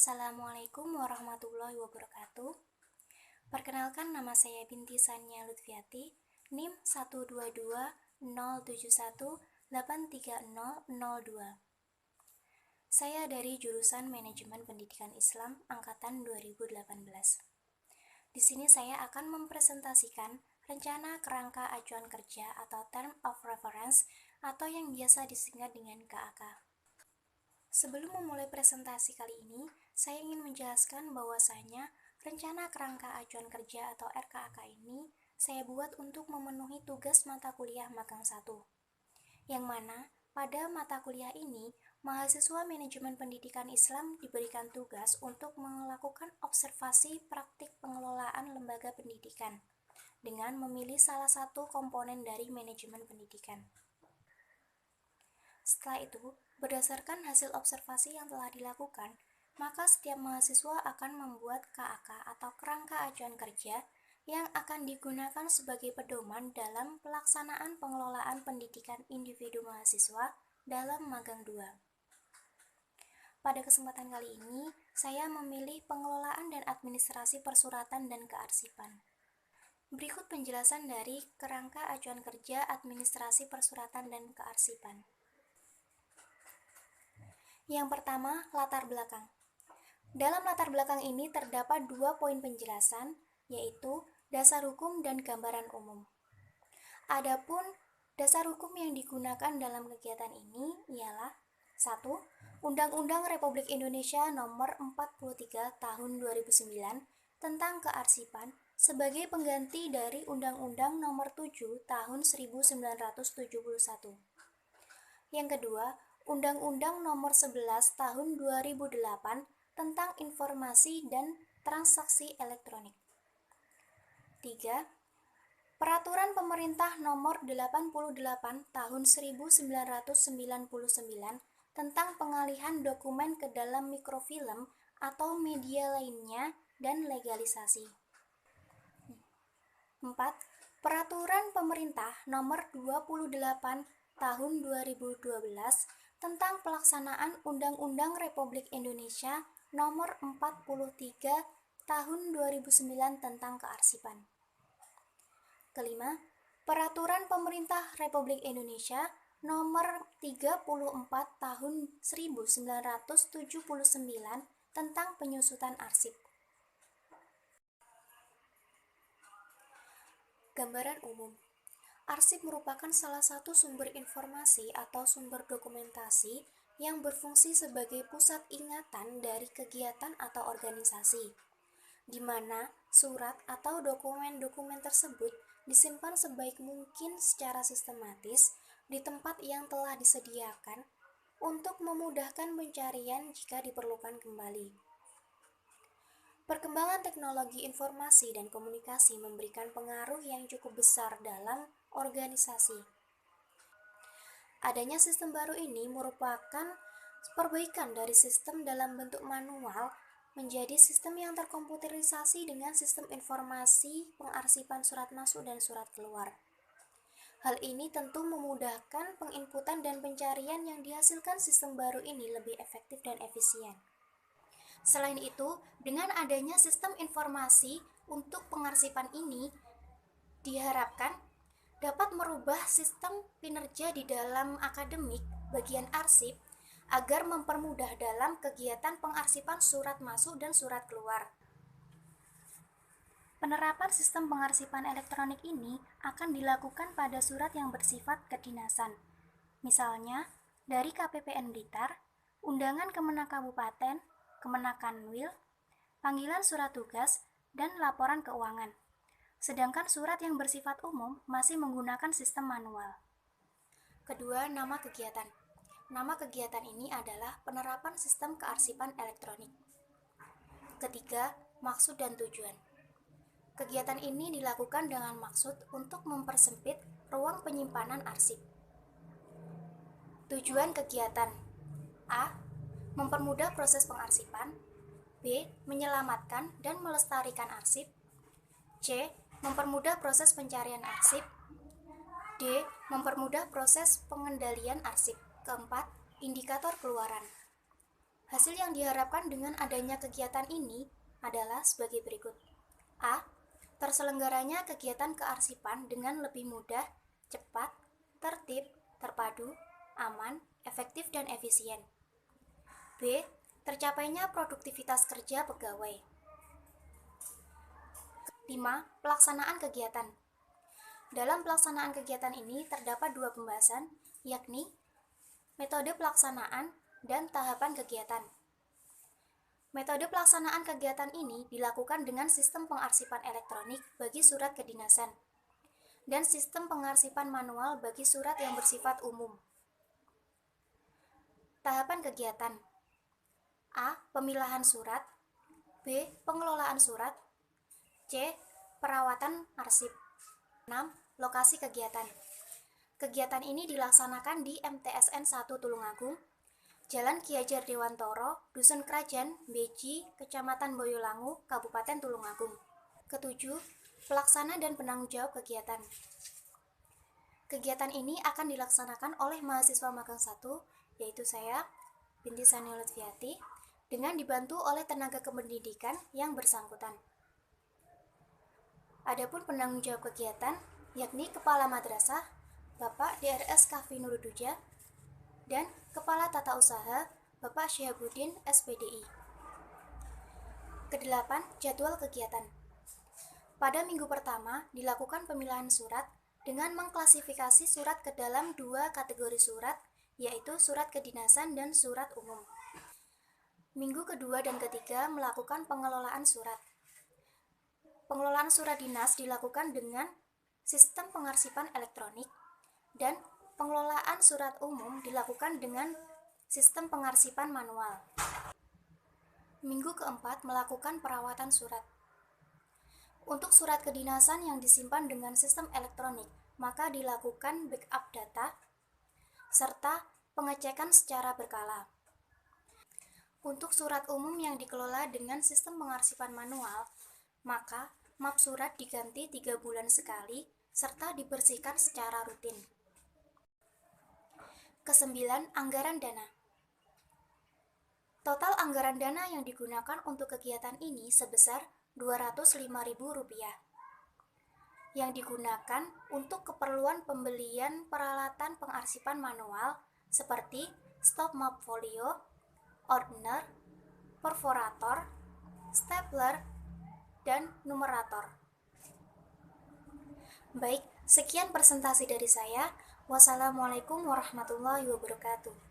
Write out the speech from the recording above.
Assalamualaikum warahmatullahi wabarakatuh. Perkenalkan, nama saya Binti Sania Lutfiati, NIM 12207183002. Saya dari jurusan Manajemen Pendidikan Islam angkatan 2018. Di sini saya akan mempresentasikan rencana kerangka acuan kerja atau Term of Reference atau yang biasa disingkat dengan KAK. Sebelum memulai presentasi kali ini, saya ingin menjelaskan bahwasanya rencana kerangka acuan kerja atau RKAK ini saya buat untuk memenuhi tugas mata kuliah magang 1. Yang mana pada mata kuliah ini, mahasiswa manajemen pendidikan Islam diberikan tugas untuk melakukan observasi praktik pengelolaan lembaga pendidikan dengan memilih salah satu komponen dari manajemen pendidikan. Setelah itu, berdasarkan hasil observasi yang telah dilakukan, maka setiap mahasiswa akan membuat KAK atau kerangka acuan kerja yang akan digunakan sebagai pedoman dalam pelaksanaan pengelolaan pendidikan individu mahasiswa dalam magang 2. Pada kesempatan kali ini, saya memilih pengelolaan dan administrasi persuratan dan kearsipan. Berikut penjelasan dari kerangka acuan kerja administrasi persuratan dan kearsipan. Yang pertama, latar belakang. Dalam latar belakang ini terdapat 2 poin penjelasan, yaitu dasar hukum dan gambaran umum. Adapun dasar hukum yang digunakan dalam kegiatan ini ialah 1. Undang-Undang Republik Indonesia Nomor 43 Tahun 2009 tentang kearsipan sebagai pengganti dari Undang-Undang Nomor 7 Tahun 1971. Yang kedua, Undang-Undang Nomor 11 Tahun 2008 tentang Informasi dan Transaksi Elektronik. 3. Peraturan Pemerintah Nomor 88 Tahun 1999 tentang pengalihan dokumen ke dalam mikrofilm atau media lainnya dan legalisasi. 4. Peraturan Pemerintah Nomor 28 Tahun 2012 tentang pelaksanaan Undang-Undang Republik Indonesia Nomor 43 Tahun 2009 tentang kearsipan. Kelima, Peraturan Pemerintah Republik Indonesia Nomor 34 Tahun 1979 tentang penyusutan arsip. Gambaran umum. Arsip merupakan salah satu sumber informasi atau sumber dokumentasi yang berfungsi sebagai pusat ingatan dari kegiatan atau organisasi, di mana surat atau dokumen-dokumen tersebut disimpan sebaik mungkin secara sistematis di tempat yang telah disediakan untuk memudahkan pencarian jika diperlukan kembali. Perkembangan teknologi informasi dan komunikasi memberikan pengaruh yang cukup besar dalam organisasi. Adanya sistem baru ini merupakan perbaikan dari sistem dalam bentuk manual menjadi sistem yang terkomputerisasi dengan sistem informasi pengarsipan surat masuk dan surat keluar. Hal ini tentu memudahkan penginputan dan pencarian yang dihasilkan sistem baru ini lebih efektif dan efisien. Selain itu, dengan adanya sistem informasi untuk pengarsipan ini diharapkan dapat merubah sistem kinerja di dalam akademik bagian arsip agar mempermudah dalam kegiatan pengarsipan surat masuk dan surat keluar. Penerapan sistem pengarsipan elektronik ini akan dilakukan pada surat yang bersifat kedinasan. Misalnya, dari KPPN Blitar, undangan Kemenak Kabupaten, Kemenak Kanwil, panggilan surat tugas, dan laporan keuangan. Sedangkan surat yang bersifat umum masih menggunakan sistem manual. Kedua, nama kegiatan. Nama kegiatan ini adalah penerapan sistem kearsipan elektronik. Ketiga, maksud dan tujuan. Kegiatan ini dilakukan dengan maksud untuk mempersempit ruang penyimpanan arsip. Tujuan kegiatan: A. Mempermudah proses pengarsipan. B. Menyelamatkan dan melestarikan arsip. C. Mempermudah proses pencarian arsip. D. Mempermudah proses pengendalian arsip. Keempat, indikator keluaran. Hasil yang diharapkan dengan adanya kegiatan ini adalah sebagai berikut. A. Terselenggaranya kegiatan kearsipan dengan lebih mudah, cepat, tertib, terpadu, aman, efektif, dan efisien. B. Tercapainya produktivitas kerja pegawai. 5. Pelaksanaan kegiatan. Dalam pelaksanaan kegiatan ini terdapat dua pembahasan, yakni metode pelaksanaan dan tahapan kegiatan. Metode pelaksanaan kegiatan ini dilakukan dengan sistem pengarsipan elektronik bagi surat kedinasan dan sistem pengarsipan manual bagi surat yang bersifat umum. Tahapan kegiatan: A. Pemilahan surat. B. Pengelolaan surat. C. Perawatan arsip. 6. Lokasi kegiatan. Kegiatan ini dilaksanakan di MTSN 1 Tulungagung, Jalan Ki Hajar Dewantoro, Dusun Krajan, Beji, Kecamatan Boyolangu, Kabupaten Tulungagung. Ketujuh, pelaksana dan penanggung jawab kegiatan. Kegiatan ini akan dilaksanakan oleh mahasiswa magang 1, yaitu saya, Binti Sania Lutfiati, dengan dibantu oleh tenaga kependidikan yang bersangkutan. Adapun penanggung jawab kegiatan, yakni Kepala Madrasah, Bapak DRS Kafi Nuruduja, dan Kepala Tata Usaha, Bapak Syihabuddin SPDI. Kedelapan, jadwal kegiatan. Pada minggu pertama, dilakukan pemilahan surat dengan mengklasifikasi surat ke dalam dua kategori surat, yaitu surat kedinasan dan surat umum. Minggu kedua dan ketiga melakukan pengelolaan surat. Pengelolaan surat dinas dilakukan dengan sistem pengarsipan elektronik dan pengelolaan surat umum dilakukan dengan sistem pengarsipan manual. Minggu keempat melakukan perawatan surat. Untuk surat kedinasan yang disimpan dengan sistem elektronik, maka dilakukan backup data serta pengecekan secara berkala. Untuk surat umum yang dikelola dengan sistem pengarsipan manual, maka map surat diganti 3 bulan sekali serta dibersihkan secara rutin. Kesembilan, anggaran dana. Total anggaran dana yang digunakan untuk kegiatan ini sebesar Rp205.000, yang digunakan untuk keperluan pembelian peralatan pengarsipan manual seperti stop map folio, ordner, perforator, stapler, dan numerator. Baik, sekian presentasi dari saya. Wassalamualaikum warahmatullahi wabarakatuh.